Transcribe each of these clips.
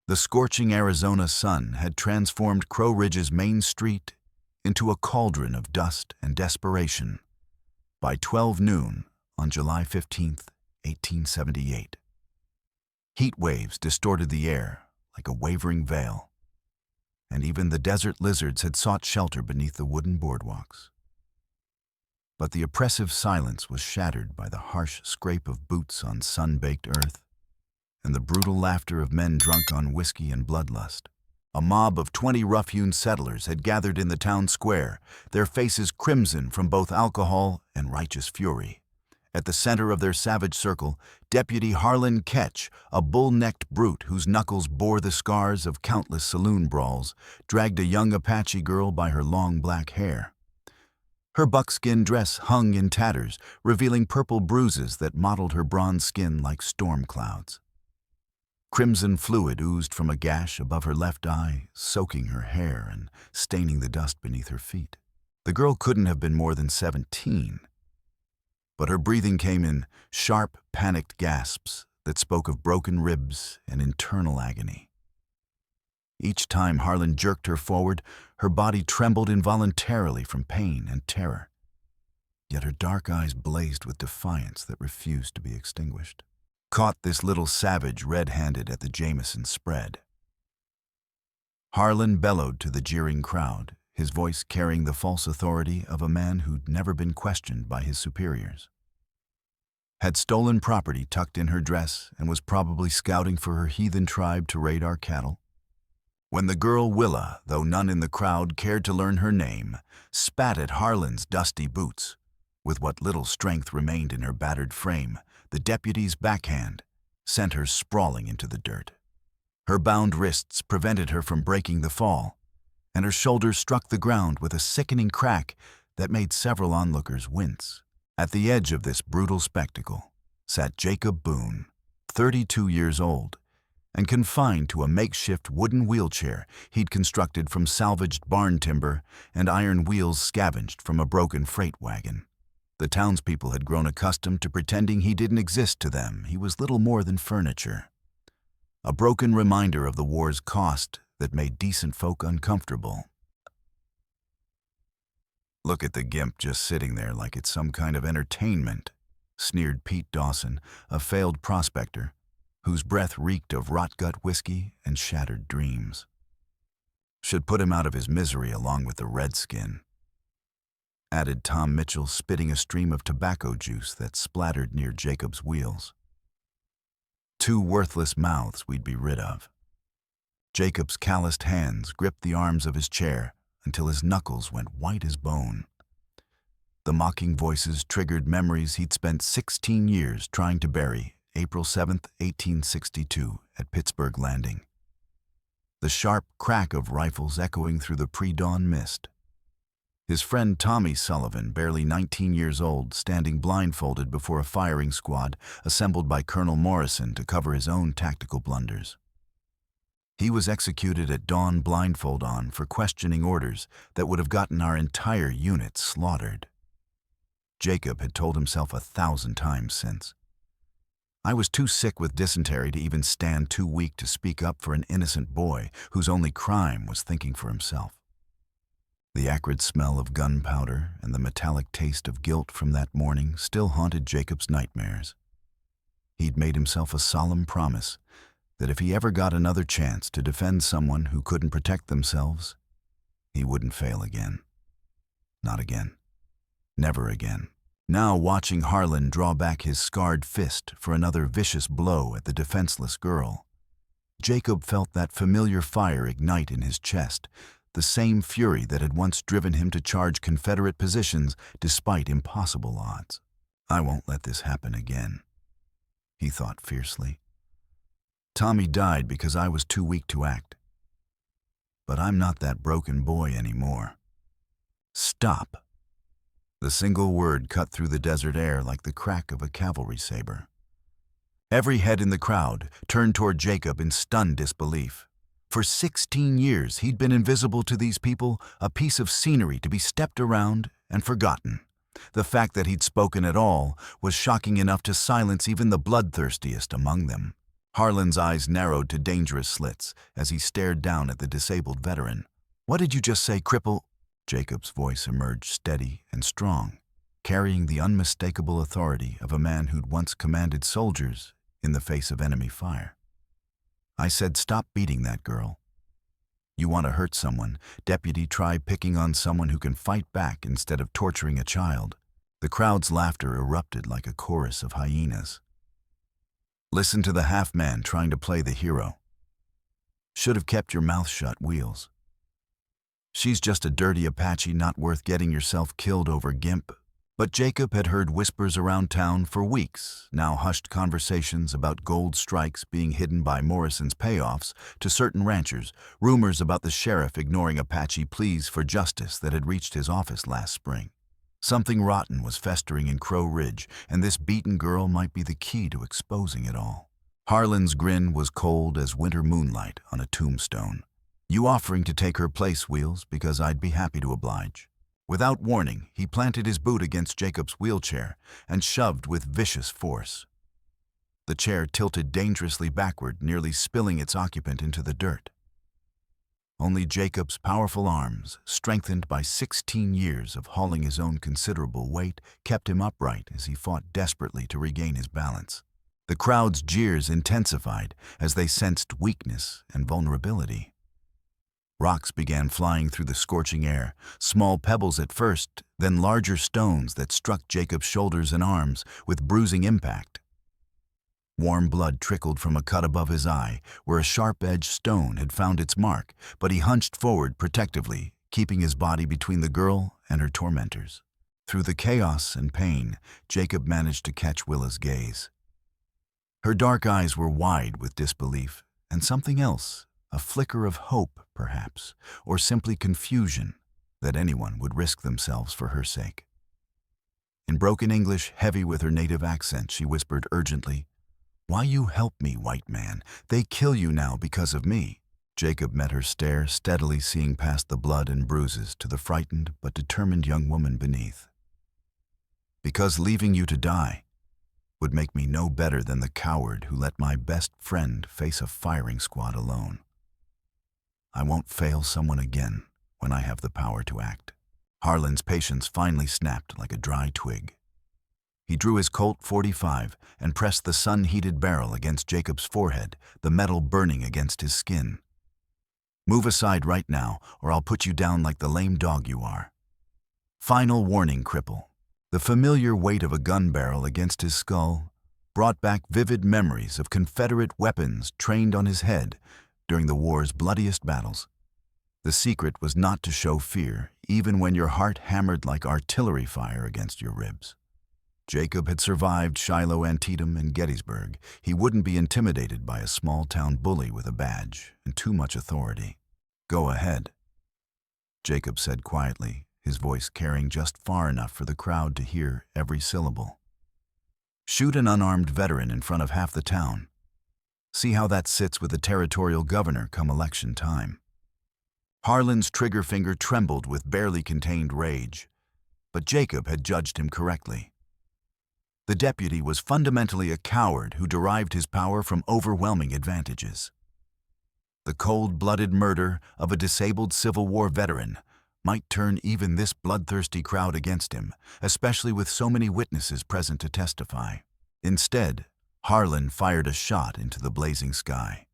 The scorching Arizona sun had transformed Crow Ridge's main street into a cauldron of dust and desperation by 12 noon on July 15, 1878. Heat waves distorted the air like a wavering veil, and even the desert lizards had sought shelter beneath the wooden boardwalks. But the oppressive silence was shattered by the harsh scrape of boots on sun-baked earth and the brutal laughter of men drunk on whiskey and bloodlust. A mob of 20 rough-hewn settlers had gathered in the town square, their faces crimson from both alcohol and righteous fury. At the center of their savage circle, Deputy Harlan Ketch, a bull-necked brute whose knuckles bore the scars of countless saloon brawls, dragged a young Apache girl by her long black hair. Her buckskin dress hung in tatters, revealing purple bruises that mottled her bronze skin like storm clouds. Crimson fluid oozed from a gash above her left eye, soaking her hair and staining the dust beneath her feet. The girl couldn't have been more than 17, but her breathing came in sharp, panicked gasps that spoke of broken ribs and internal agony. Each time Harlan jerked her forward, her body trembled involuntarily from pain and terror. Yet her dark eyes blazed with defiance that refused to be extinguished. Caught this little savage red-handed at the Jameson spread. Harlan bellowed to the jeering crowd, his voice carrying the false authority of a man who'd never been questioned by his superiors. Had stolen property tucked in her dress and was probably scouting for her heathen tribe to raid our cattle. When the girl Willa, though none in the crowd cared to learn her name, spat at Harlan's dusty boots, with what little strength remained in her battered frame, the deputy's backhand sent her sprawling into the dirt. Her bound wrists prevented her from breaking the fall, and her shoulders struck the ground with a sickening crack that made several onlookers wince. At the edge of this brutal spectacle sat Jacob Boone, 32 years old, and confined to a makeshift wooden wheelchair he'd constructed from salvaged barn timber and iron wheels scavenged from a broken freight wagon. The townspeople had grown accustomed to pretending he didn't exist to them. He was little more than furniture. A broken reminder of the war's cost that made decent folk uncomfortable. "Look at the gimp just sitting there like it's some kind of entertainment," sneered Pete Dawson, a failed prospector, whose breath reeked of rot-gut whiskey and shattered dreams. "Should put him out of his misery along with the redskin," added Tom Mitchell, spitting a stream of tobacco juice that splattered near Jacob's wheels. Two worthless mouths we'd be rid of. Jacob's calloused hands gripped the arms of his chair until his knuckles went white as bone. The mocking voices triggered memories he'd spent 16 years trying to bury, April 7, 1862, at Pittsburgh Landing. The sharp crack of rifles echoing through the pre-dawn mist. His friend Tommy Sullivan, barely 19 years old, standing blindfolded before a firing squad assembled by Colonel Morrison to cover his own tactical blunders. He was executed at dawn blindfold on for questioning orders that would have gotten our entire unit slaughtered. Jacob had told himself 1,000 times since. "I was too sick with dysentery to even stand, too weak to speak up for an innocent boy whose only crime was thinking for himself." The acrid smell of gunpowder and the metallic taste of guilt from that morning still haunted Jacob's nightmares. He'd made himself a solemn promise that if he ever got another chance to defend someone who couldn't protect themselves, he wouldn't fail again. Not again. Never again. Now, watching Harlan draw back his scarred fist for another vicious blow at the defenseless girl, Jacob felt that familiar fire ignite in his chest, the same fury that had once driven him to charge Confederate positions despite impossible odds. "I won't let this happen again," he thought fiercely. "Tommy died because I was too weak to act. But I'm not that broken boy anymore. Stop." The single word cut through the desert air like the crack of a cavalry saber. Every head in the crowd turned toward Jacob in stunned disbelief. For 16 years, he'd been invisible to these people, a piece of scenery to be stepped around and forgotten. The fact that he'd spoken at all was shocking enough to silence even the bloodthirstiest among them. Harlan's eyes narrowed to dangerous slits as he stared down at the disabled veteran. "What did you just say, cripple?" Jacob's voice emerged steady and strong, carrying the unmistakable authority of a man who'd once commanded soldiers in the face of enemy fire. "I said stop beating that girl. You want to hurt someone, deputy, try picking on someone who can fight back instead of torturing a child." The crowd's laughter erupted like a chorus of hyenas. "Listen to the half-man trying to play the hero. Should have kept your mouth shut, Wheels. She's just a dirty Apache, not worth getting yourself killed over, gimp." But Jacob had heard whispers around town for weeks, now hushed conversations about gold strikes being hidden by Morrison's payoffs to certain ranchers, rumors about the sheriff ignoring Apache pleas for justice that had reached his office last spring. Something rotten was festering in Crow Ridge, and this beaten girl might be the key to exposing it all. Harlan's grin was cold as winter moonlight on a tombstone. "You offering to take her place, Wheels, because I'd be happy to oblige." Without warning, he planted his boot against Jacob's wheelchair and shoved with vicious force. The chair tilted dangerously backward, nearly spilling its occupant into the dirt. Only Jacob's powerful arms, strengthened by 16 years of hauling his own considerable weight, kept him upright as he fought desperately to regain his balance. The crowd's jeers intensified as they sensed weakness and vulnerability. Rocks began flying through the scorching air, small pebbles at first, then larger stones that struck Jacob's shoulders and arms with bruising impact. Warm blood trickled from a cut above his eye, where a sharp-edged stone had found its mark, but he hunched forward protectively, keeping his body between the girl and her tormentors. Through the chaos and pain, Jacob managed to catch Willa's gaze. Her dark eyes were wide with disbelief, and something else, a flicker of hope, perhaps, or simply confusion, that anyone would risk themselves for her sake. In broken English, heavy with her native accent, she whispered urgently, "Why you help me, white man? They kill you now because of me." Jacob met her stare, steadily seeing past the blood and bruises to the frightened but determined young woman beneath. "Because leaving you to die would make me no better than the coward who let my best friend face a firing squad alone. I won't fail someone again when I have the power to act." Harlan's patience finally snapped like a dry twig. He drew his Colt .45 and pressed the sun-heated barrel against Jacob's forehead, the metal burning against his skin. "Move aside right now, or I'll put you down like the lame dog you are." Final warning, cripple. The familiar weight of a gun barrel against his skull brought back vivid memories of Confederate weapons trained on his head during the war's bloodiest battles. The secret was not to show fear, even when your heart hammered like artillery fire against your ribs. Jacob had survived Shiloh, Antietam, and Gettysburg. He wouldn't be intimidated by a small-town bully with a badge and too much authority. "Go ahead," Jacob said quietly, his voice carrying just far enough for the crowd to hear every syllable. "Shoot an unarmed veteran in front of half the town. See how that sits with the territorial governor come election time." Harlan's trigger finger trembled with barely contained rage, but Jacob had judged him correctly. The deputy was fundamentally a coward who derived his power from overwhelming advantages. The cold-blooded murder of a disabled Civil War veteran might turn even this bloodthirsty crowd against him, especially with so many witnesses present to testify. Instead, Harlan fired a shot into the blazing sky.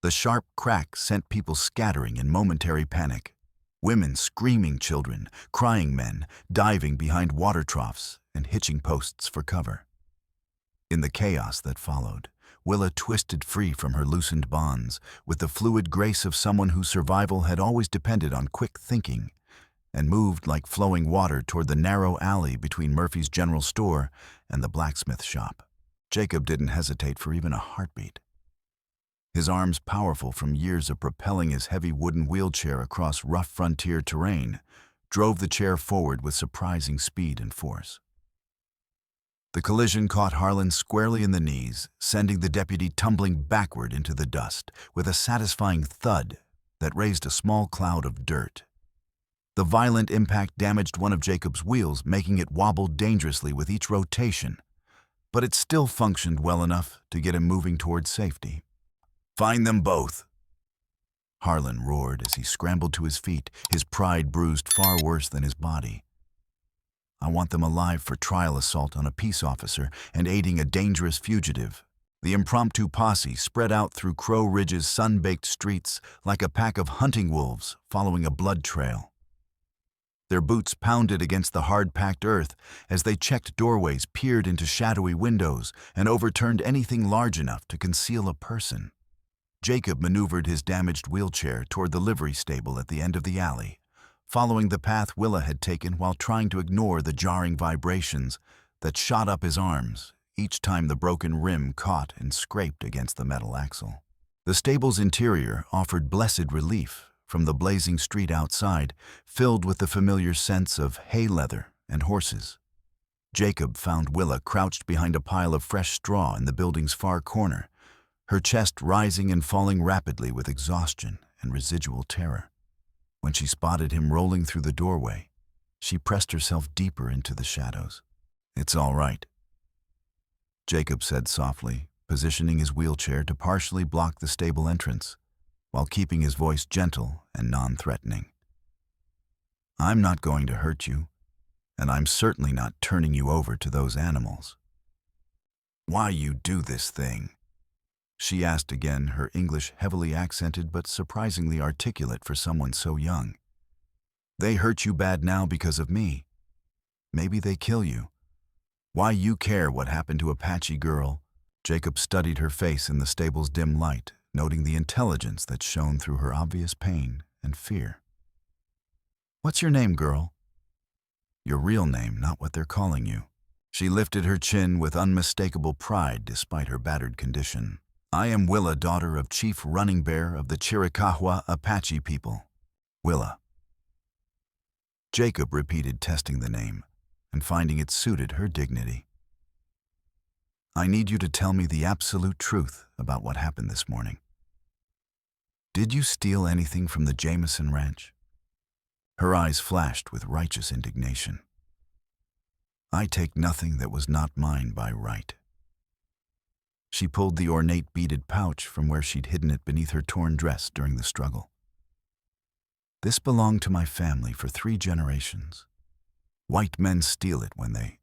The sharp crack sent people scattering in momentary panic. Women screaming, children, crying men, diving behind water troughs and hitching posts for cover. In the chaos that followed, Willa twisted free from her loosened bonds with the fluid grace of someone whose survival had always depended on quick thinking, and moved like flowing water toward the narrow alley between Murphy's general store and the blacksmith shop. Jacob didn't hesitate for even a heartbeat. His arms, powerful from years of propelling his heavy wooden wheelchair across rough frontier terrain, drove the chair forward with surprising speed and force. The collision caught Harlan squarely in the knees, sending the deputy tumbling backward into the dust with a satisfying thud that raised a small cloud of dirt. The violent impact damaged one of Jacob's wheels, making it wobble dangerously with each rotation. but it still functioned well enough to get him moving towards safety. "Find them both!" Harlan roared as he scrambled to his feet, his pride bruised far worse than his body. "I want them alive for trial assault on a peace officer and aiding a dangerous fugitive." The impromptu posse spread out through Crow Ridge's sun-baked streets like a pack of hunting wolves following a blood trail. Their boots pounded against the hard-packed earth as they checked doorways, peered into shadowy windows, and overturned anything large enough to conceal a person. Jacob maneuvered his damaged wheelchair toward the livery stable at the end of the alley, following the path Willa had taken while trying to ignore the jarring vibrations that shot up his arms each time the broken rim caught and scraped against the metal axle. The stable's interior offered blessed relief from the blazing street outside, filled with the familiar scents of hay leather and horses. Jacob found Willa crouched behind a pile of fresh straw in the building's far corner, her chest rising and falling rapidly with exhaustion and residual terror. When she spotted him rolling through the doorway, she pressed herself deeper into the shadows. "It's all right," Jacob said softly, positioning his wheelchair to partially block the stable entrance, while keeping his voice gentle and non-threatening. "I'm not going to hurt you, and I'm certainly not turning you over to those animals." "Why you do this thing?" she asked again, her English heavily accented but surprisingly articulate for someone so young. "They hurt you bad now because of me. Maybe they kill you. Why you care what happened to Apache girl?" Jacob studied her face in the stable's dim light, noting the intelligence that shone through her obvious pain and fear. "What's your name, girl?" "Your real name, not what they're calling you." She lifted her chin with unmistakable pride despite her battered condition. "I am Willa, daughter of Chief Running Bear of the Chiricahua Apache people. Willa." Jacob repeated, testing the name and finding it suited her dignity. "I need you to tell me the absolute truth about what happened this morning. Did you steal anything from the Jameson Ranch?" Her eyes flashed with righteous indignation. "I take nothing that was not mine by right." She pulled the ornate beaded pouch from where she'd hidden it beneath her torn dress during the struggle. "This belonged to my family for 3 generations. White men steal it when they—"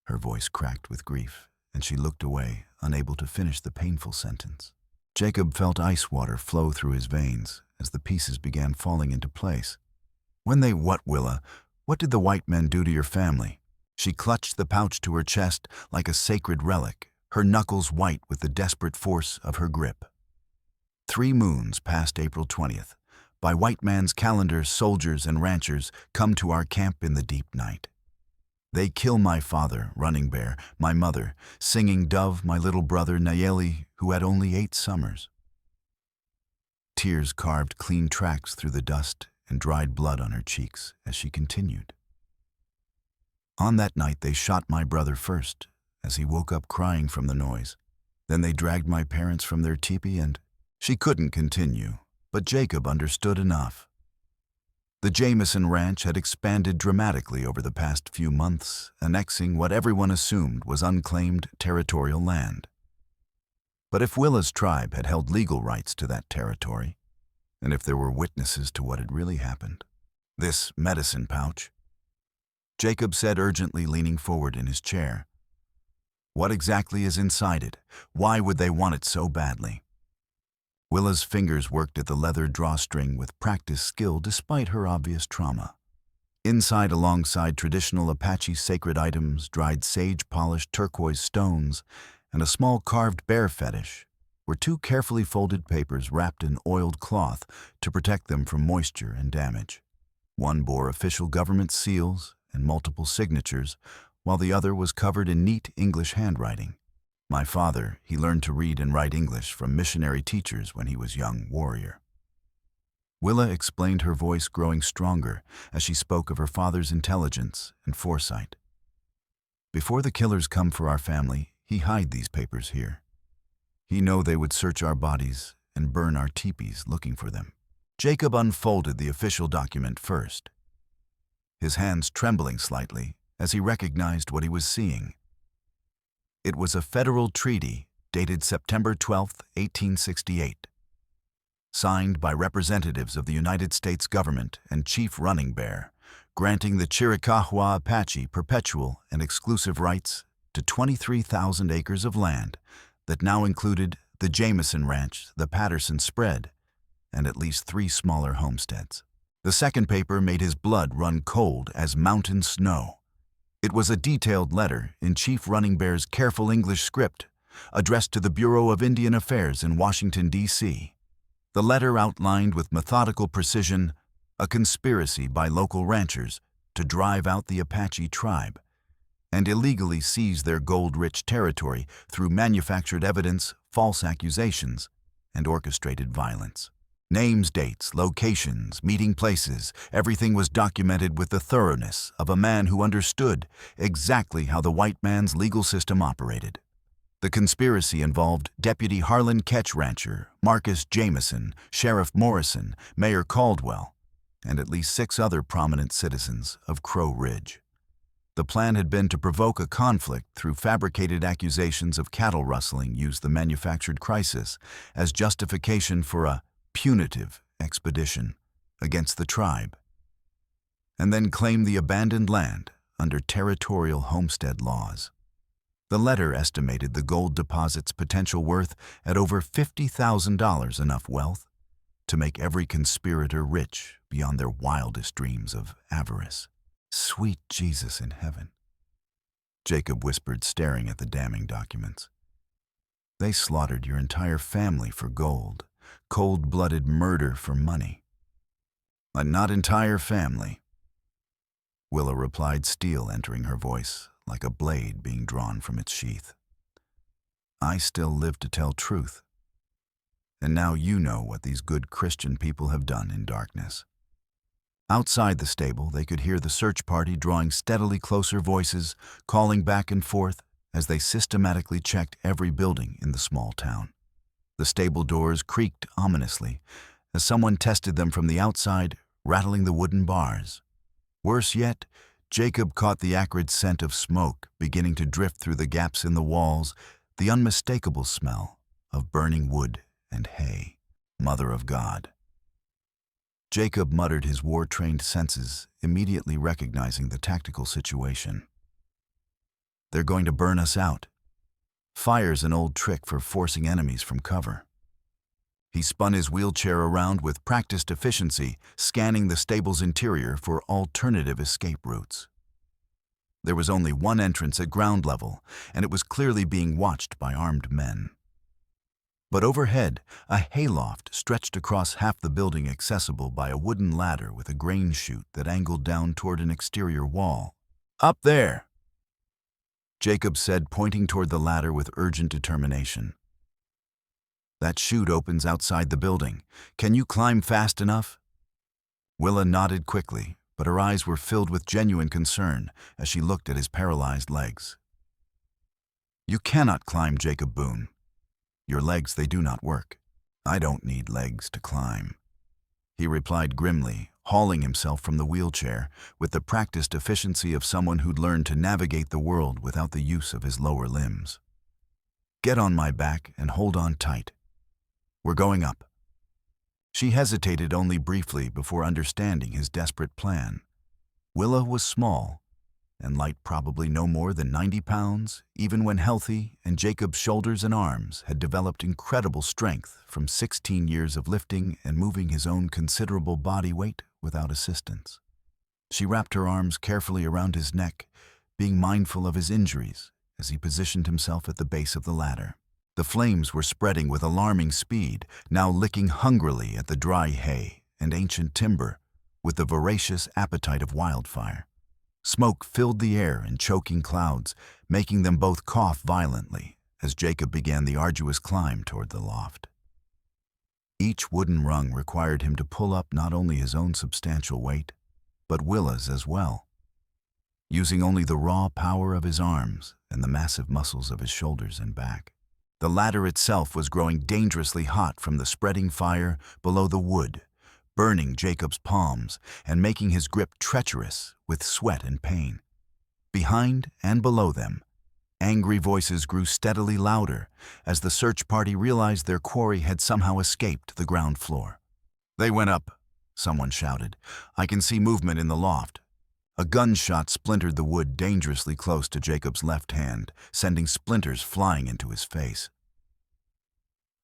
Her voice cracked with grief, and she looked away, unable to finish the painful sentence. Jacob felt ice water flow through his veins as the pieces began falling into place. "When they what, Willa? What did the white men do to your family?" She clutched the pouch to her chest like a sacred relic, her knuckles white with the desperate force of her grip. 3 moons past April 20th. By white man's calendar, soldiers and ranchers come to our camp in the deep night. They kill my father, Running Bear, my mother, Singing Dove, my little brother, Nayeli, who had only 8 summers. Tears carved clean tracks through the dust and dried blood on her cheeks as she continued. On that night they shot my brother first, as he woke up crying from the noise. Then they dragged my parents from their teepee and—" She couldn't continue, but Jacob understood enough. The Jameson Ranch had expanded dramatically over the past few months, annexing what everyone assumed was unclaimed territorial land. But if Willa's tribe had held legal rights to that territory, and if there were witnesses to what had really happened— "This medicine pouch," Jacob said urgently, leaning forward in his chair. "What exactly is inside it? Why would they want it so badly?" Willa's fingers worked at the leather drawstring with practiced skill despite her obvious trauma. Inside, alongside traditional Apache sacred items, dried sage-polished turquoise stones, and a small carved bear fetish, were 2 carefully folded papers wrapped in oiled cloth to protect them from moisture and damage. One bore official government seals and multiple signatures, while the other was covered in neat English handwriting. My father, he learned to read and write English from missionary teachers when he was a young warrior. Willa explained, her voice growing stronger as she spoke of her father's intelligence and foresight. "Before the killers come for our family, he hide these papers here. He know they would search our bodies and burn our teepees looking for them." Jacob unfolded the official document first, his hands trembling slightly as he recognized what he was seeing. It was a federal treaty dated September 12, 1868, signed by representatives of the United States government and Chief Running Bear, granting the Runaway Apache perpetual and exclusive rights to 23,000 acres of land that now included the Jameson Ranch, the Patterson Spread, and at least 3 smaller homesteads. The second paper made his blood run cold as mountain snow. It was a detailed letter in Chief Running Bear's careful English script, addressed to the Bureau of Indian Affairs in Washington, D.C. The letter outlined with methodical precision a conspiracy by local ranchers to drive out the Apache tribe and illegally seize their gold-rich territory through manufactured evidence, false accusations, and orchestrated violence. Names, dates, locations, meeting places, everything was documented with the thoroughness of a man who understood exactly how the white man's legal system operated. The conspiracy involved Deputy Harlan Ketch Rancher, Marcus Jameson, Sheriff Morrison, Mayor Caldwell, and at least 6 other prominent citizens of Crow Ridge. The plan had been to provoke a conflict through fabricated accusations of cattle rustling, use the manufactured crisis as justification for a punitive expedition against the tribe, and then claim the abandoned land under territorial homestead laws. The letter estimated the gold deposit's potential worth at over $50,000, enough wealth to make every conspirator rich beyond their wildest dreams of avarice. Sweet Jesus in heaven, Jacob whispered, staring at the damning documents. They slaughtered your entire family for gold. Cold-blooded murder for money. A not entire family, Willa replied, steel entering her voice like a blade being drawn from its sheath. I still live to tell truth. And now you know what these good Christian people have done in darkness. Outside the stable, they could hear the search party drawing steadily closer, voices calling back and forth as they systematically checked every building in the small town. The stable doors creaked ominously as someone tested them from the outside, rattling the wooden bars. Worse yet, Jacob caught the acrid scent of smoke beginning to drift through the gaps in the walls, the unmistakable smell of burning wood and hay. Mother of God. Jacob muttered, his war-trained senses immediately recognizing the tactical situation. They're going to burn us out. Fire's an old trick for forcing enemies from cover. He spun his wheelchair around with practiced efficiency, scanning the stable's interior for alternative escape routes. There was only one entrance at ground level, and it was clearly being watched by armed men. But overhead, a hayloft stretched across half the building, accessible by a wooden ladder with a grain chute that angled down toward an exterior wall. Up there, Jacob said, pointing toward the ladder with urgent determination. That chute opens outside the building. Can you climb fast enough? Willa nodded quickly, but her eyes were filled with genuine concern as she looked at his paralyzed legs. You cannot climb, Jacob Boone. Your legs, they do not work. I don't need legs to climb, he replied grimly, hauling himself from the wheelchair with the practiced efficiency of someone who'd learned to navigate the world without the use of his lower limbs. Get on my back and hold on tight. We're going up. She hesitated only briefly before understanding his desperate plan. Willa was small and light, probably no more than 90 pounds, even when healthy, and Jacob's shoulders and arms had developed incredible strength from 16 years of lifting and moving his own considerable body weight without assistance. She wrapped her arms carefully around his neck, being mindful of his injuries as he positioned himself at the base of the ladder. The flames were spreading with alarming speed, now licking hungrily at the dry hay and ancient timber with the voracious appetite of wildfire. Smoke filled the air in choking clouds, making them both cough violently as Jacob began the arduous climb toward the loft. Each wooden rung required him to pull up not only his own substantial weight, but Willa's as well, using only the raw power of his arms and the massive muscles of his shoulders and back. The ladder itself was growing dangerously hot from the spreading fire below the wood, burning Jacob's palms and making his grip treacherous with sweat and pain. Behind and below them, Angry voices grew steadily louder as the search party realized their quarry had somehow escaped the ground floor. "They went up," someone shouted. "I can see movement in the loft." A gunshot splintered the wood dangerously close to Jacob's left hand, sending splinters flying into his face.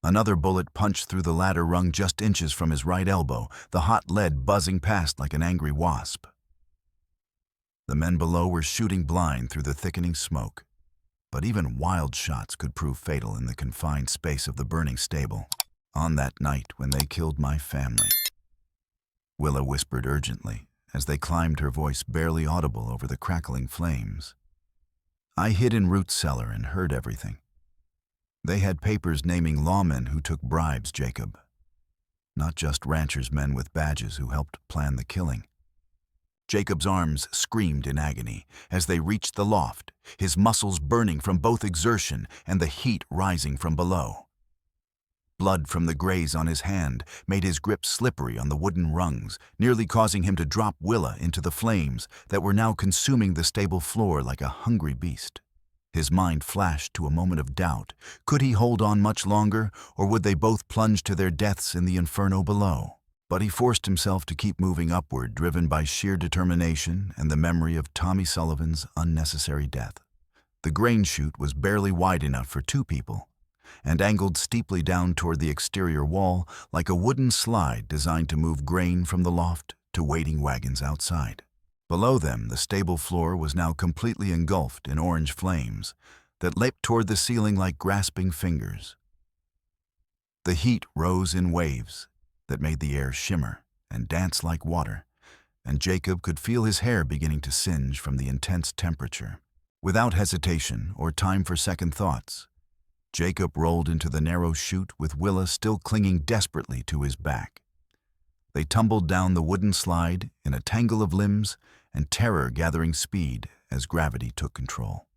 Another bullet punched through the ladder rung just inches from his right elbow, the hot lead buzzing past like an angry wasp. The men below were shooting blind through the thickening smoke, but even wild shots could prove fatal in the confined space of the burning stable. "On that night when they killed my family," Willa whispered urgently, as they climbed, her voice barely audible over the crackling flames. "I hid in Root's cellar and heard everything. They had papers naming lawmen who took bribes, Jacob. Not just ranchers' men with badges who helped plan the killing." Jacob's arms screamed in agony as they reached the loft, his muscles burning from both exertion and the heat rising from below. Blood from the graze on his hand made his grip slippery on the wooden rungs, nearly causing him to drop Willa into the flames that were now consuming the stable floor like a hungry beast. His mind flashed to a moment of doubt. Could he hold on much longer, or would they both plunge to their deaths in the inferno below? But he forced himself to keep moving upward, driven by sheer determination and the memory of Tommy Sullivan's unnecessary death. The grain chute was barely wide enough for two people, and angled steeply down toward the exterior wall like a wooden slide designed to move grain from the loft to waiting wagons outside. Below them, the stable floor was now completely engulfed in orange flames that leapt toward the ceiling like grasping fingers. The heat rose in waves that made the air shimmer and dance like water, and Jacob could feel his hair beginning to singe from the intense temperature. Without hesitation or time for second thoughts, Jacob rolled into the narrow chute with Willa still clinging desperately to his back. They tumbled down the wooden slide in a tangle of limbs and terror gathering speed as gravity took control.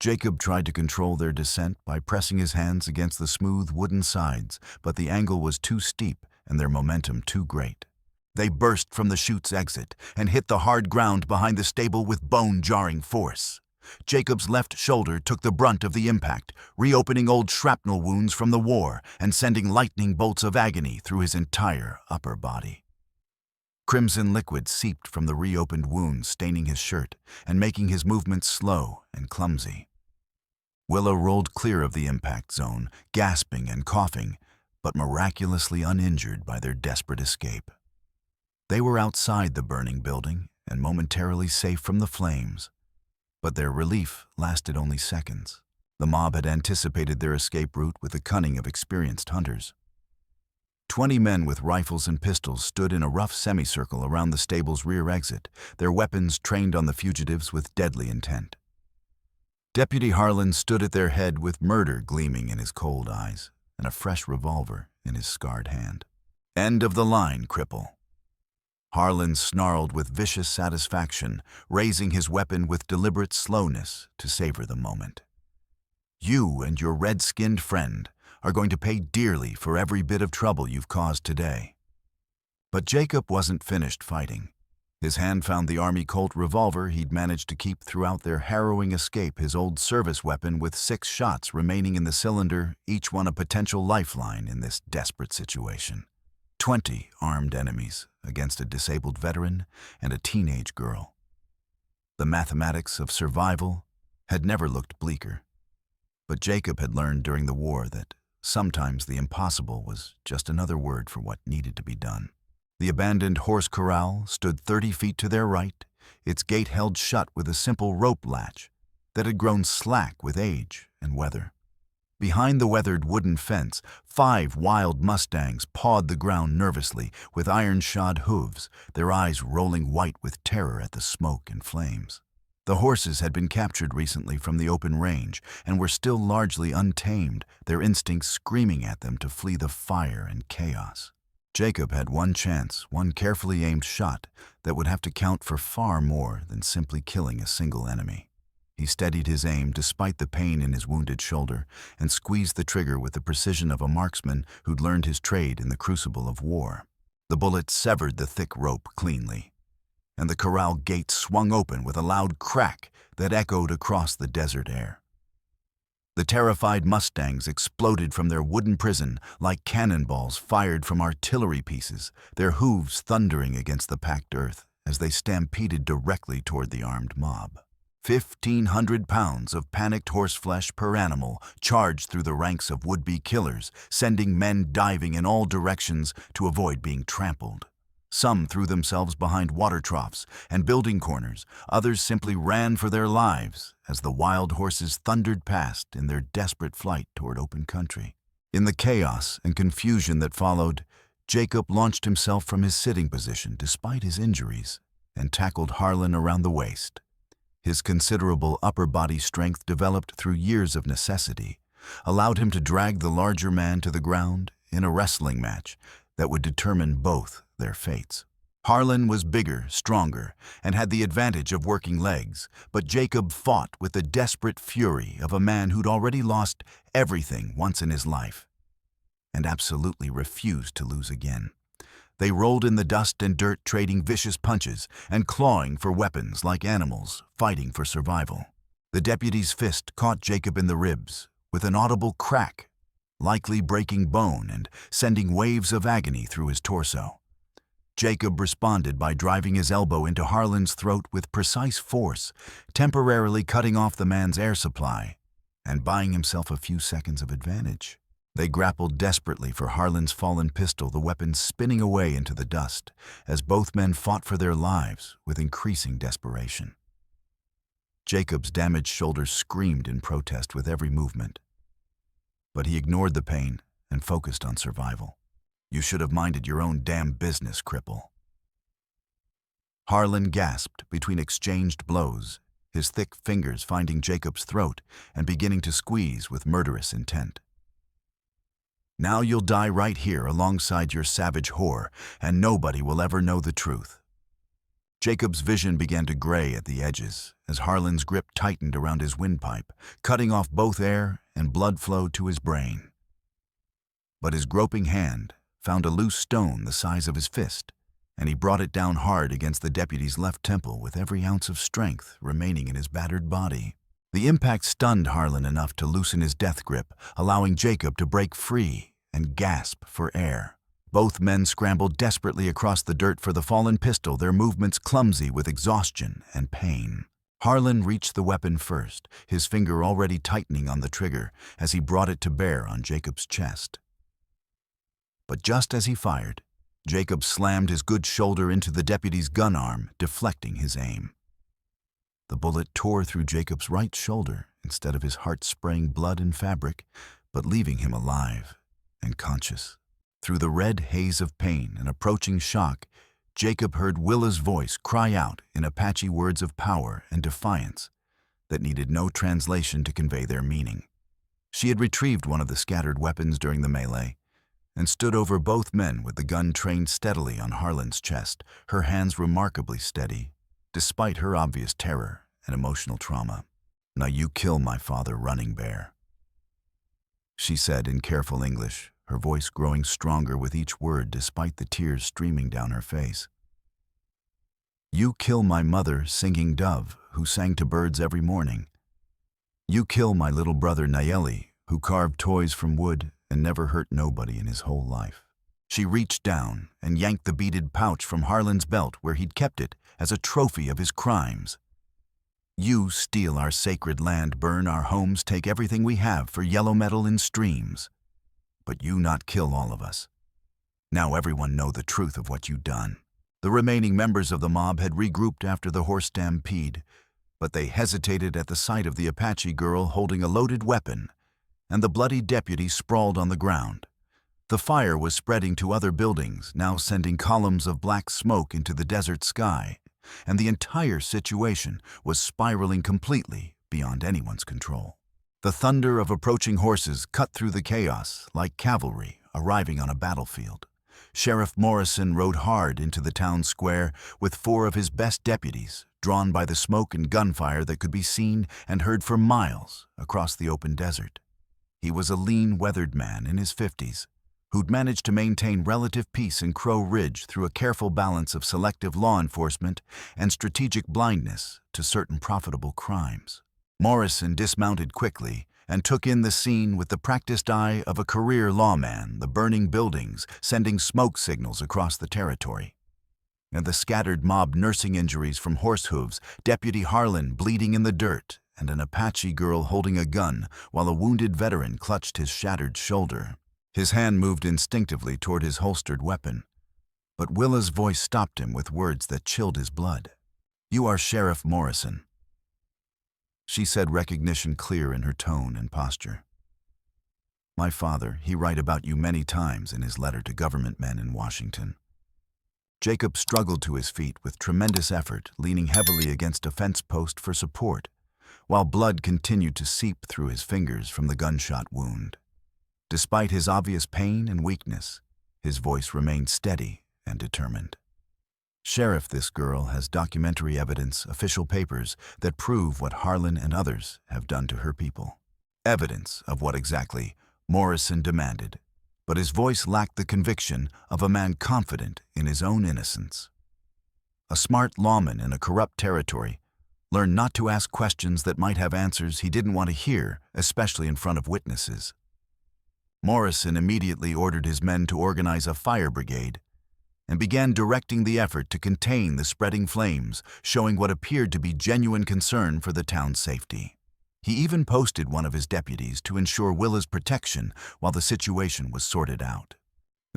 Jacob tried to control their descent by pressing his hands against the smooth wooden sides, but the angle was too steep and their momentum too great. They burst from the chute's exit and hit the hard ground behind the stable with bone-jarring force. Jacob's left shoulder took the brunt of the impact, reopening old shrapnel wounds from the war and sending lightning bolts of agony through his entire upper body. Crimson liquid seeped from the reopened wounds, staining his shirt and making his movements slow and clumsy. Willa rolled clear of the impact zone, gasping and coughing, but miraculously uninjured by their desperate escape. They were outside the burning building and momentarily safe from the flames, but their relief lasted only seconds. The mob had anticipated their escape route with the cunning of experienced hunters. 20 men with rifles and pistols stood in a rough semicircle around the stable's rear exit, their weapons trained on the fugitives with deadly intent. Deputy Harlan stood at their head with murder gleaming in his cold eyes and a fresh revolver in his scarred hand. "End of the line, cripple." Harlan snarled with vicious satisfaction, raising his weapon with deliberate slowness to savor the moment. "You and your red-skinned friend are going to pay dearly for every bit of trouble you've caused today." But Jacob wasn't finished fighting. His hand found the Army Colt revolver he'd managed to keep throughout their harrowing escape, his old service weapon with 6 shots remaining in the cylinder, each one a potential lifeline in this desperate situation. 20 armed enemies against a disabled veteran and a teenage girl. The mathematics of survival had never looked bleaker. But Jacob had learned during the war that sometimes the impossible was just another word for what needed to be done. The abandoned horse corral stood 30 feet to their right, its gate held shut with a simple rope latch that had grown slack with age and weather. Behind the weathered wooden fence, 5 wild mustangs pawed the ground nervously with iron-shod hooves, their eyes rolling white with terror at the smoke and flames. The horses had been captured recently from the open range and were still largely untamed, their instincts screaming at them to flee the fire and chaos. Jacob had one chance, one carefully aimed shot that would have to count for far more than simply killing a single enemy. He steadied his aim despite the pain in his wounded shoulder and squeezed the trigger with the precision of a marksman who'd learned his trade in the crucible of war. The bullet severed the thick rope cleanly, and the corral gate swung open with a loud crack that echoed across the desert air. The terrified Mustangs exploded from their wooden prison like cannonballs fired from artillery pieces, their hooves thundering against the packed earth as they stampeded directly toward the armed mob. 1,500 pounds of panicked horseflesh per animal charged through the ranks of would-be killers, sending men diving in all directions to avoid being trampled. Some threw themselves behind water troughs and building corners, others simply ran for their lives as the wild horses thundered past in their desperate flight toward open country. In the chaos and confusion that followed, Jacob launched himself from his sitting position despite his injuries and tackled Harlan around the waist. His considerable upper body strength, developed through years of necessity, allowed him to drag the larger man to the ground in a wrestling match that would determine both their fates. Harlan was bigger, stronger, and had the advantage of working legs, but Jacob fought with the desperate fury of a man who'd already lost everything once in his life and absolutely refused to lose again. They rolled in the dust and dirt, trading vicious punches and clawing for weapons like animals fighting for survival. The deputy's fist caught Jacob in the ribs with an audible crack, likely breaking bone and sending waves of agony through his torso. Jacob responded by driving his elbow into Harlan's throat with precise force, temporarily cutting off the man's air supply and buying himself a few seconds of advantage. They grappled desperately for Harlan's fallen pistol, the weapon spinning away into the dust as both men fought for their lives with increasing desperation. Jacob's damaged shoulder screamed in protest with every movement, but he ignored the pain and focused on survival. "You should have minded your own damn business, cripple." Harlan gasped between exchanged blows, his thick fingers finding Jacob's throat and beginning to squeeze with murderous intent. "Now you'll die right here alongside your savage whore, and nobody will ever know the truth." Jacob's vision began to gray at the edges as Harlan's grip tightened around his windpipe, cutting off both air and blood flow to his brain. But his groping hand found a loose stone the size of his fist, and he brought it down hard against the deputy's left temple with every ounce of strength remaining in his battered body. The impact stunned Harlan enough to loosen his death grip, allowing Jacob to break free and gasp for air. Both men scrambled desperately across the dirt for the fallen pistol, their movements clumsy with exhaustion and pain. Harlan reached the weapon first, his finger already tightening on the trigger as he brought it to bear on Jacob's chest. But just as he fired, Jacob slammed his good shoulder into the deputy's gun arm, deflecting his aim. The bullet tore through Jacob's right shoulder instead of his heart spraying blood and fabric, but leaving him alive and conscious. Through the red haze of pain and approaching shock, Jacob heard Willa's voice cry out in Apache words of power and defiance that needed no translation to convey their meaning. She had retrieved one of the scattered weapons during the melee and stood over both men with the gun trained steadily on Harlan's chest, her hands remarkably steady, despite her obvious terror and emotional trauma. "Now you kill my father, Running Bear," she said in careful English, her voice growing stronger with each word despite the tears streaming down her face. "You kill my mother, Singing Dove, who sang to birds every morning. You kill my little brother Nayeli, who carved toys from wood and never hurt nobody in his whole life." She reached down and yanked the beaded pouch from Harlan's belt where he'd kept it as a trophy of his crimes. "You steal our sacred land, burn our homes, take everything we have for yellow metal in streams. But you not kill all of us. Now everyone know the truth of what you done." The remaining members of the mob had regrouped after the horse stampede, but they hesitated at the sight of the Apache girl holding a loaded weapon and the bloody deputy sprawled on the ground. The fire was spreading to other buildings, now sending columns of black smoke into the desert sky, and the entire situation was spiraling completely beyond anyone's control. The thunder of approaching horses cut through the chaos like cavalry arriving on a battlefield. Sheriff Morrison rode hard into the town square with 4 of his best deputies, drawn by the smoke and gunfire that could be seen and heard for miles across the open desert. He was a lean, weathered man in his 50s, who'd managed to maintain relative peace in Crow Ridge through a careful balance of selective law enforcement and strategic blindness to certain profitable crimes. Morrison dismounted quickly and took in the scene with the practiced eye of a career lawman, the burning buildings sending smoke signals across the territory, and the scattered mob nursing injuries from horse hooves, Deputy Harlan bleeding in the dirt, and an Apache girl holding a gun while a wounded veteran clutched his shattered shoulder. His hand moved instinctively toward his holstered weapon, but Willa's voice stopped him with words that chilled his blood. "You are Sheriff Morrison," she said, recognition clear in her tone and posture. "My father, he write about you many times in his letter to government men in Washington." Jacob struggled to his feet with tremendous effort, leaning heavily against a fence post for support, while blood continued to seep through his fingers from the gunshot wound. Despite his obvious pain and weakness, his voice remained steady and determined. "Sheriff, this girl has documentary evidence, official papers, that prove what Harlan and others have done to her people." Evidence of what exactly Morrison demanded, but his voice lacked the conviction of a man confident in his own innocence. A smart lawman in a corrupt territory learned not to ask questions that might have answers he didn't want to hear, especially in front of witnesses. Morrison immediately ordered his men to organize a fire brigade and began directing the effort to contain the spreading flames, showing what appeared to be genuine concern for the town's safety. He even posted one of his deputies to ensure Willa's protection while the situation was sorted out.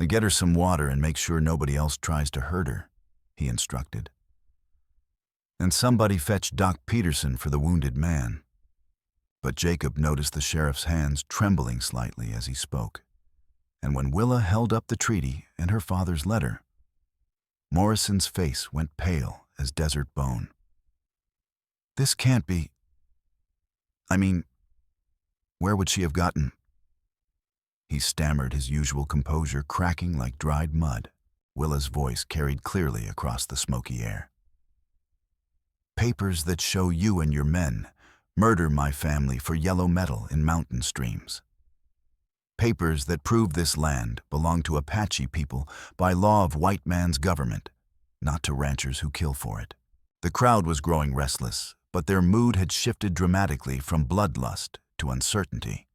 "Get her some water and make sure nobody else tries to hurt her," he instructed. "And somebody fetch Doc Peterson for the wounded man." But Jacob noticed the sheriff's hands trembling slightly as he spoke, and when Willa held up the treaty and her father's letter, Morrison's face went pale as desert bone. "This can't be... I mean, where would she have gotten?" He stammered, his usual composure cracking like dried mud. Willa's voice carried clearly across the smoky air. "Papers that show you and your men murder my family for yellow metal in mountain streams. Papers that prove this land belonged to Apache people by law of white man's government, not to ranchers who kill for it." The crowd was growing restless, but their mood had shifted dramatically from bloodlust to uncertainty.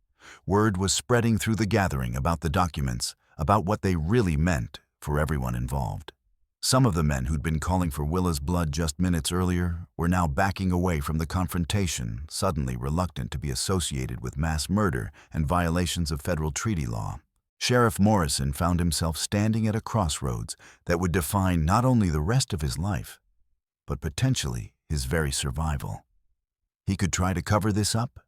Word was spreading through the gathering about the documents, about what they really meant for everyone involved. Some of the men who'd been calling for Willa's blood just minutes earlier were now backing away from the confrontation, suddenly reluctant to be associated with mass murder and violations of federal treaty law. Sheriff Morrison found himself standing at a crossroads that would define not only the rest of his life, but potentially his very survival. He could try to cover this up,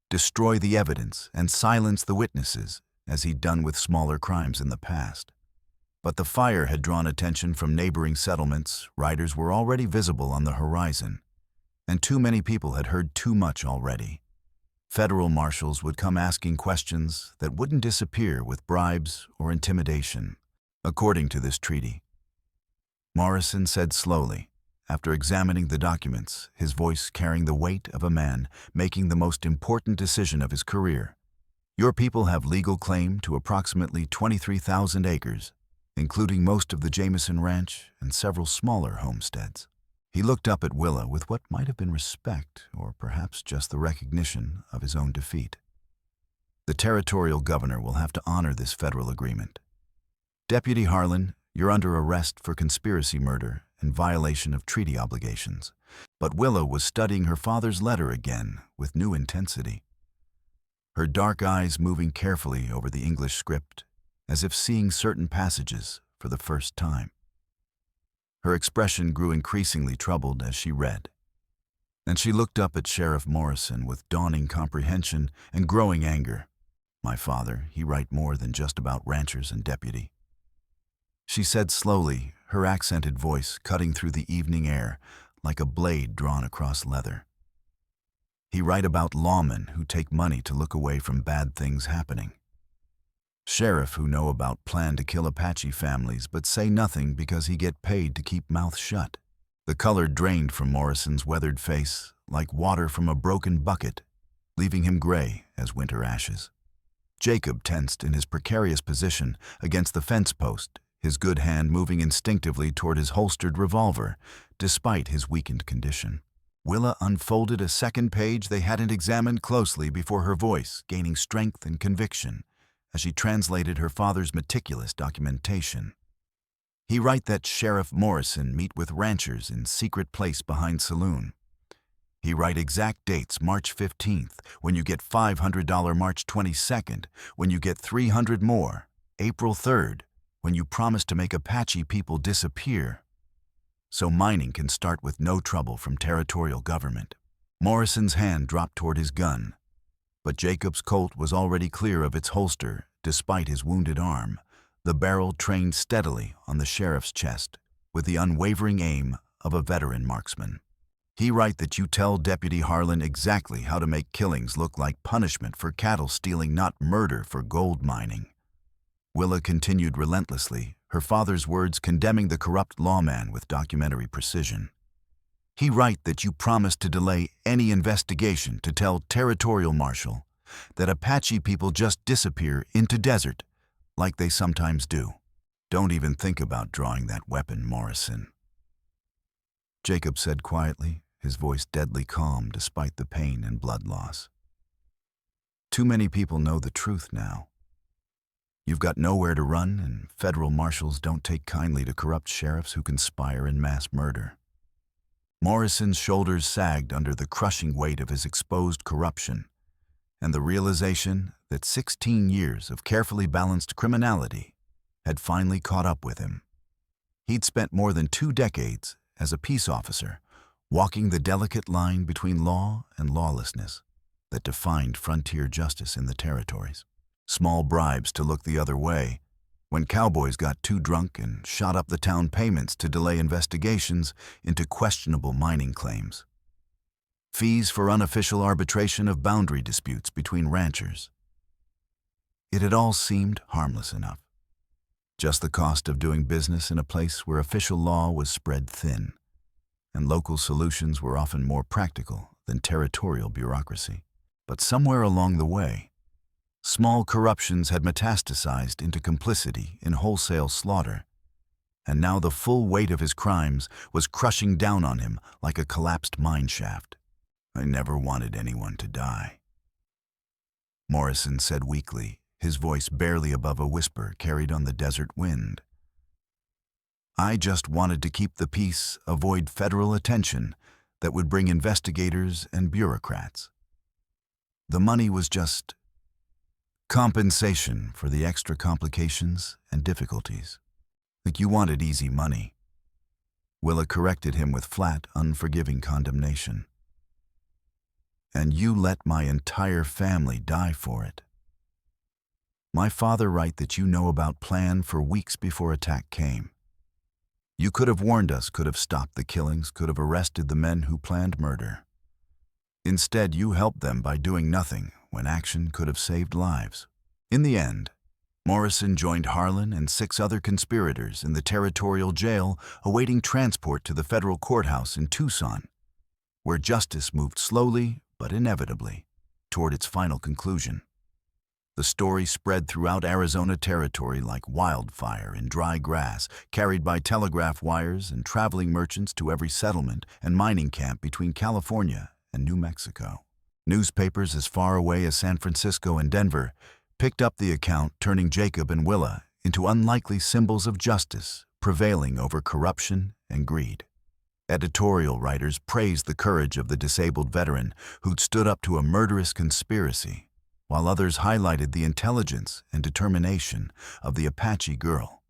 destroy the evidence, and silence the witnesses, as he'd done with smaller crimes in the past. But the fire had drawn attention from neighboring settlements, riders were already visible on the horizon, and too many people had heard too much already. Federal marshals would come asking questions that wouldn't disappear with bribes or intimidation. According to this treaty, Morrison said slowly, after examining the documents, his voice carrying the weight of a man making the most important decision of his career, "Your people have legal claim to approximately 23,000 acres, including most of the Jameson Ranch and several smaller homesteads." He looked up at Willa with what might have been respect, or perhaps just the recognition of his own defeat. "The territorial governor will have to honor this federal agreement. Deputy Harlan, you're under arrest for conspiracy murder and violation of treaty obligations." But Willa was studying her father's letter again with new intensity, her dark eyes moving carefully over the English script, as if seeing certain passages for the first time. Her expression grew increasingly troubled as she read, and she looked up at Sheriff Morrison with dawning comprehension and growing anger. "My father, he write more than just about ranchers and deputy," she said slowly, her accented voice cutting through the evening air like a blade drawn across leather. "He write about lawmen who take money to look away from bad things happening. Sheriff who know about plan to kill Apache families but say nothing because he get paid to keep mouth shut." The color drained from Morrison's weathered face like water from a broken bucket, leaving him gray as winter ashes. Jacob tensed in his precarious position against the fence post, his good hand moving instinctively toward his holstered revolver, despite his weakened condition. Willa unfolded a second page they hadn't examined closely before, her voice gaining strength and conviction as she translated her father's meticulous documentation. He write that Sheriff Morrison meet with ranchers in secret place behind saloon. He write exact dates: March 15th, when you get $500, March 22nd, when you get 300 more, April 3rd, when you promise to make Apache people disappear, so mining can start with no trouble from territorial government. Morrison's hand dropped toward his gun, but Jacob's Colt was already clear of its holster despite his wounded arm, the barrel trained steadily on the sheriff's chest with the unwavering aim of a veteran marksman. He write that you tell Deputy Harlan exactly how to make killings look like punishment for cattle stealing, not murder for gold mining. Willa continued relentlessly, her father's words condemning the corrupt lawman with documentary precision. He write that you promised to delay any investigation to tell Territorial Marshal that Apache people just disappear into desert like they sometimes do. Don't even think about drawing that weapon, Morrison, Jacob said quietly, his voice deadly calm despite the pain and blood loss. Too many people know the truth now. You've got nowhere to run, and federal marshals don't take kindly to corrupt sheriffs who conspire in mass murder. Morrison's shoulders sagged under the crushing weight of his exposed corruption, and the realization that 16 years of carefully balanced criminality had finally caught up with him. He'd spent more than 2 decades as a peace officer, walking the delicate line between law and lawlessness that defined frontier justice in the territories. Small bribes to look the other way, when cowboys got too drunk and shot up the town payments to delay investigations into questionable mining claims. Fees for unofficial arbitration of boundary disputes between ranchers. It had all seemed harmless enough. Just the cost of doing business in a place where official law was spread thin, and local solutions were often more practical than territorial bureaucracy. But somewhere along the way, small corruptions had metastasized into complicity in wholesale slaughter, and now the full weight of his crimes was crushing down on him like a collapsed mine shaft. I never wanted anyone to die, Morrison said weakly, his voice barely above a whisper carried on the desert wind. I just wanted to keep the peace, avoid federal attention that would bring investigators and bureaucrats. The money was just compensation for the extra complications and difficulties. Like you wanted easy money. Willa corrected him with flat, unforgiving condemnation. And you let my entire family die for it. My father write that you know about plan for weeks before attack came. You could have warned us, could have stopped the killings, could have arrested the men who planned murder. Instead, you helped them by doing nothing when action could have saved lives. In the end, Morrison joined Harlan and 6 other conspirators in the territorial jail awaiting transport to the federal courthouse in Tucson, where justice moved slowly but inevitably toward its final conclusion. The story spread throughout Arizona territory like wildfire in dry grass, carried by telegraph wires and traveling merchants to every settlement and mining camp between California and New Mexico. Newspapers as far away as San Francisco and Denver picked up the account, turning Jacob and Willa into unlikely symbols of justice prevailing over corruption and greed. Editorial writers praised the courage of the disabled veteran who'd stood up to a murderous conspiracy, while others highlighted the intelligence and determination of the Apache girl,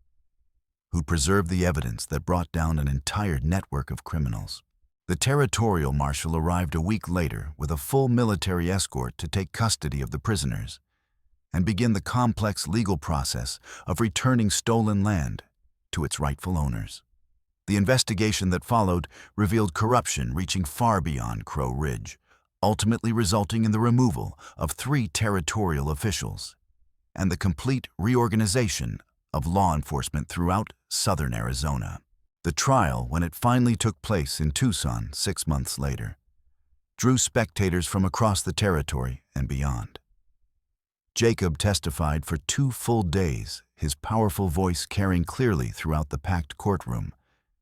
who preserved the evidence that brought down an entire network of criminals. The territorial marshal arrived a week later with a full military escort to take custody of the prisoners and begin the complex legal process of returning stolen land to its rightful owners. The investigation that followed revealed corruption reaching far beyond Crow Ridge, ultimately resulting in the removal of 3 territorial officials and the complete reorganization of law enforcement throughout southern Arizona. The trial, when it finally took place in Tucson 6 months later, drew spectators from across the territory and beyond. Jacob testified for 2 full days, his powerful voice carrying clearly throughout the packed courtroom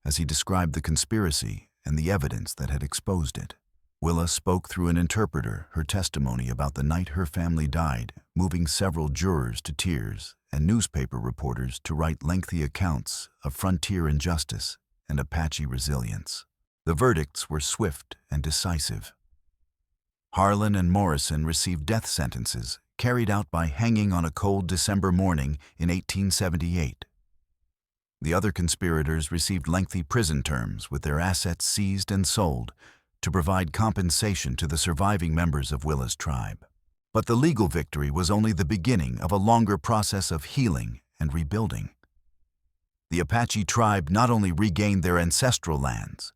as he described the conspiracy and the evidence that had exposed it. Willa spoke through an interpreter her testimony about the night her family died, moving several jurors to tears and newspaper reporters to write lengthy accounts of frontier injustice and Apache resilience. The verdicts were swift and decisive. Harlan and Morrison received death sentences carried out by hanging on a cold December morning in 1878. The other conspirators received lengthy prison terms with their assets seized and sold to provide compensation to the surviving members of Willa's tribe. But the legal victory was only the beginning of a longer process of healing and rebuilding. The Apache tribe not only regained their ancestral lands,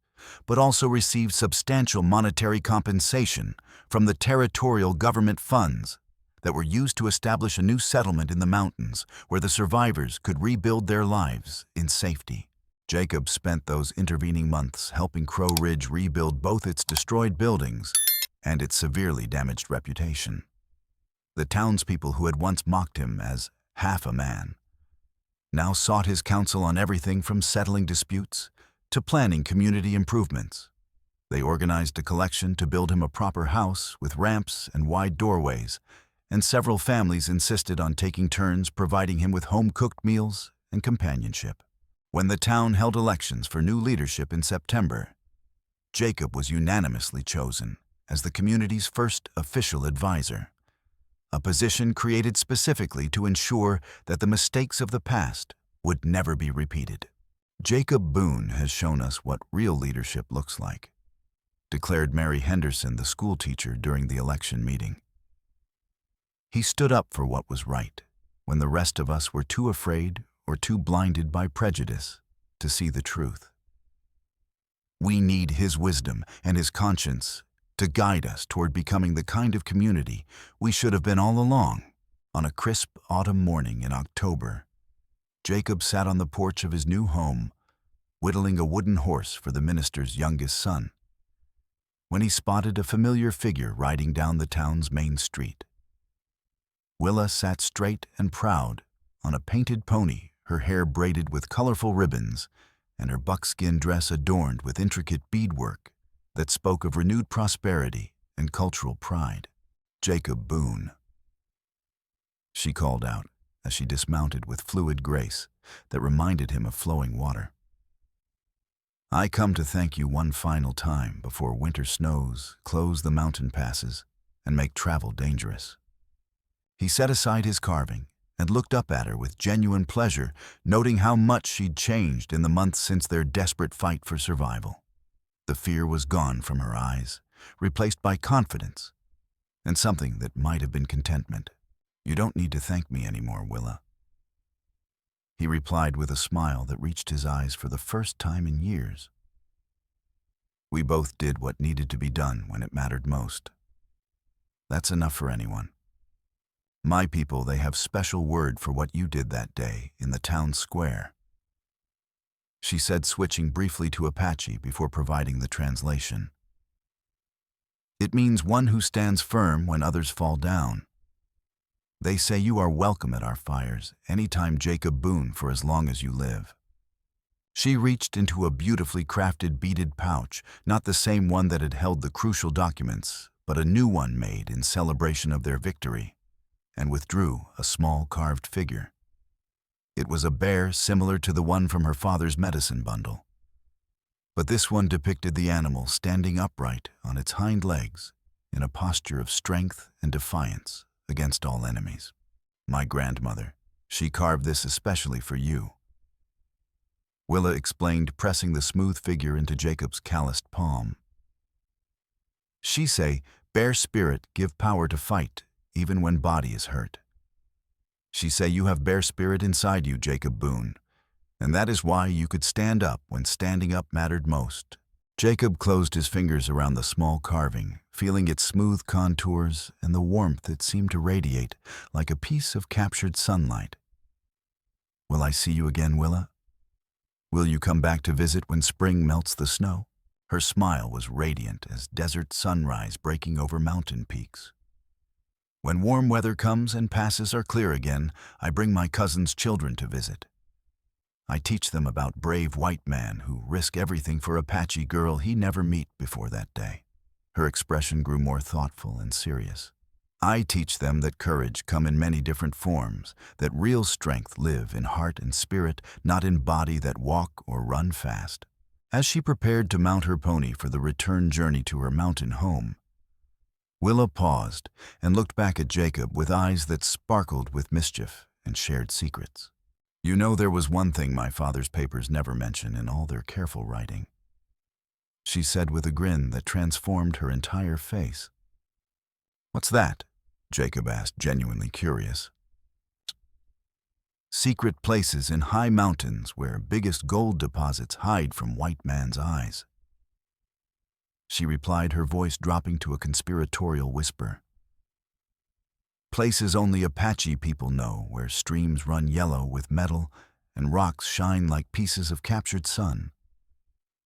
but also received substantial monetary compensation from the territorial government funds that were used to establish a new settlement in the mountains where the survivors could rebuild their lives in safety. Jacob spent those intervening months helping Crow Ridge rebuild both its destroyed buildings and its severely damaged reputation. The townspeople who had once mocked him as half a man now sought his counsel on everything from settling disputes to planning community improvements. They organized a collection to build him a proper house with ramps and wide doorways, and several families insisted on taking turns providing him with home-cooked meals and companionship. When the town held elections for new leadership in September, Jacob was unanimously chosen as the community's first official advisor, a position created specifically to ensure that the mistakes of the past would never be repeated. Jacob Boone has shown us what real leadership looks like, declared Mary Henderson, the schoolteacher, during the election meeting. He stood up for what was right when the rest of us were too afraid or too blinded by prejudice to see the truth. We need his wisdom and his conscience to guide us toward becoming the kind of community we should have been all along. On a crisp autumn morning in October, Jacob sat on the porch of his new home, whittling a wooden horse for the minister's youngest son, when he spotted a familiar figure riding down the town's main street. Willa sat straight and proud on a painted pony, her hair braided with colorful ribbons and her buckskin dress adorned with intricate beadwork that spoke of renewed prosperity and cultural pride. "Jacob Boone," she called out as she dismounted with fluid grace that reminded him of flowing water. "I come to thank you one final time before winter snows close the mountain passes and make travel dangerous." He set aside his carving and looked up at her with genuine pleasure, noting how much she'd changed in the months since their desperate fight for survival. The fear was gone from her eyes, replaced by confidence and something that might have been contentment. "You don't need to thank me anymore, Willa," he replied with a smile that reached his eyes for the first time in years. "We both did what needed to be done when it mattered most. That's enough for anyone. My people, they have special word for what you did that day in the town square," she said, switching briefly to Apache before providing the translation. "It means one who stands firm when others fall down. They say you are welcome at our fires anytime, Jacob Boone, for as long as you live." She reached into a beautifully crafted beaded pouch, not the same one that had held the crucial documents, but a new one made in celebration of their victory, and withdrew a small carved figure. It was a bear similar to the one from her father's medicine bundle. But this one depicted the animal standing upright on its hind legs in a posture of strength and defiance against all enemies. "My grandmother, she carved this especially for you," Willa explained, pressing the smooth figure into Jacob's calloused palm. "She say, bear spirit give power to fight, even when body is hurt. She say you have bear spirit inside you, Jacob Boone, and that is why you could stand up when standing up mattered most." Jacob closed his fingers around the small carving, feeling its smooth contours and the warmth that seemed to radiate like a piece of captured sunlight. "Will I see you again, Willa? Will you come back to visit when spring melts the snow?" Her smile was radiant as desert sunrise breaking over mountain peaks. "When warm weather comes and passes are clear again, I bring my cousin's children to visit. I teach them about brave white man who risk everything for Apache girl he never meet before that day." Her expression grew more thoughtful and serious. I teach them that courage come in many different forms, that real strength live in heart and spirit, not in body that walk or run fast. As she prepared to mount her pony for the return journey to her mountain home, Willa paused and looked back at Jacob with eyes that sparkled with mischief and shared secrets. "You know, there was one thing my father's papers never mention in all their careful writing," she said with a grin that transformed her entire face. "What's that?" Jacob asked, genuinely curious. "Secret places in high mountains where biggest gold deposits hide from white man's eyes," she replied, her voice dropping to a conspiratorial whisper. "Places only Apache people know, where streams run yellow with metal and rocks shine like pieces of captured sun.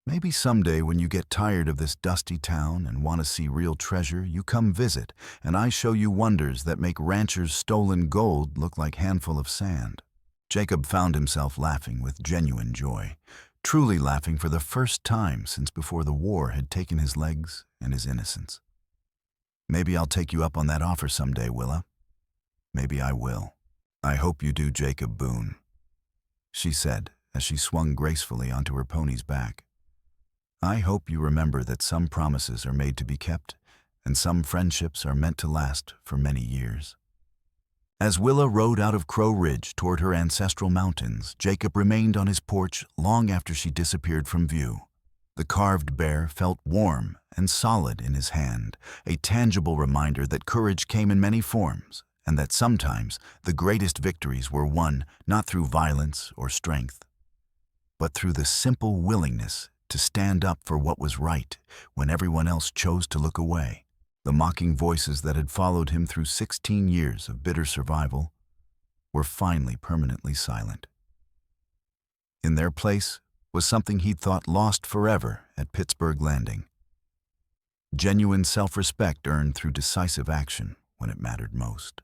Maybe someday when you get tired of this dusty town and want to see real treasure, you come visit, and I show you wonders that make ranchers' stolen gold look like a handful of sand." Jacob found himself laughing with genuine joy, truly laughing for the first time since before the war had taken his legs and his innocence. "Maybe I'll take you up on that offer someday, Willa. Maybe I will." "I hope you do, Jacob Boone," she said as she swung gracefully onto her pony's back. "I hope you remember that some promises are made to be kept, and some friendships are meant to last for many years." As Willa rode out of Crow Ridge toward her ancestral mountains, Jacob remained on his porch long after she disappeared from view. The carved bear felt warm and solid in his hand, a tangible reminder that courage came in many forms, and that sometimes the greatest victories were won not through violence or strength, but through the simple willingness to stand up for what was right when everyone else chose to look away. The mocking voices that had followed him through 16 years of bitter survival were finally permanently silent. In their place was something he'd thought lost forever at Pittsburgh Landing: genuine self-respect earned through decisive action when it mattered most.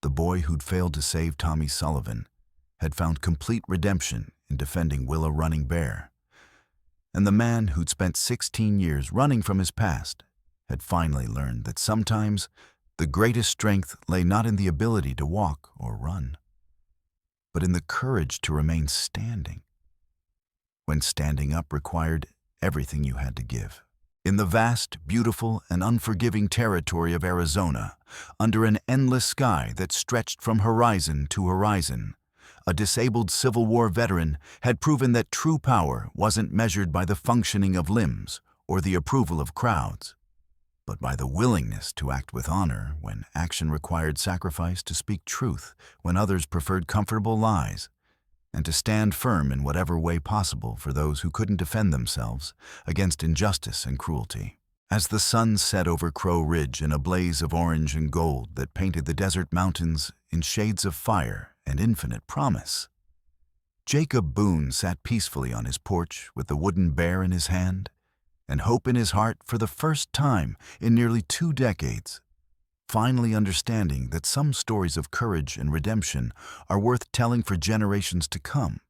The boy who'd failed to save Tommy Sullivan had found complete redemption in defending Willa Running Bear, and the man who'd spent 16 years running from his past had finally learned that sometimes the greatest strength lay not in the ability to walk or run, but in the courage to remain standing, when standing up required everything you had to give. In the vast, beautiful, and unforgiving territory of Arizona, under an endless sky that stretched from horizon to horizon, a disabled Civil War veteran had proven that true power wasn't measured by the functioning of limbs or the approval of crowds, but by the willingness to act with honor when action required sacrifice, to speak truth when others preferred comfortable lies, and to stand firm in whatever way possible for those who couldn't defend themselves against injustice and cruelty. As the sun set over Crow Ridge in a blaze of orange and gold that painted the desert mountains in shades of fire and infinite promise, Jacob Boone sat peacefully on his porch with the wooden bear in his hand and hope in his heart for the first time in nearly 2 decades, finally understanding that some stories of courage and redemption are worth telling for generations to come.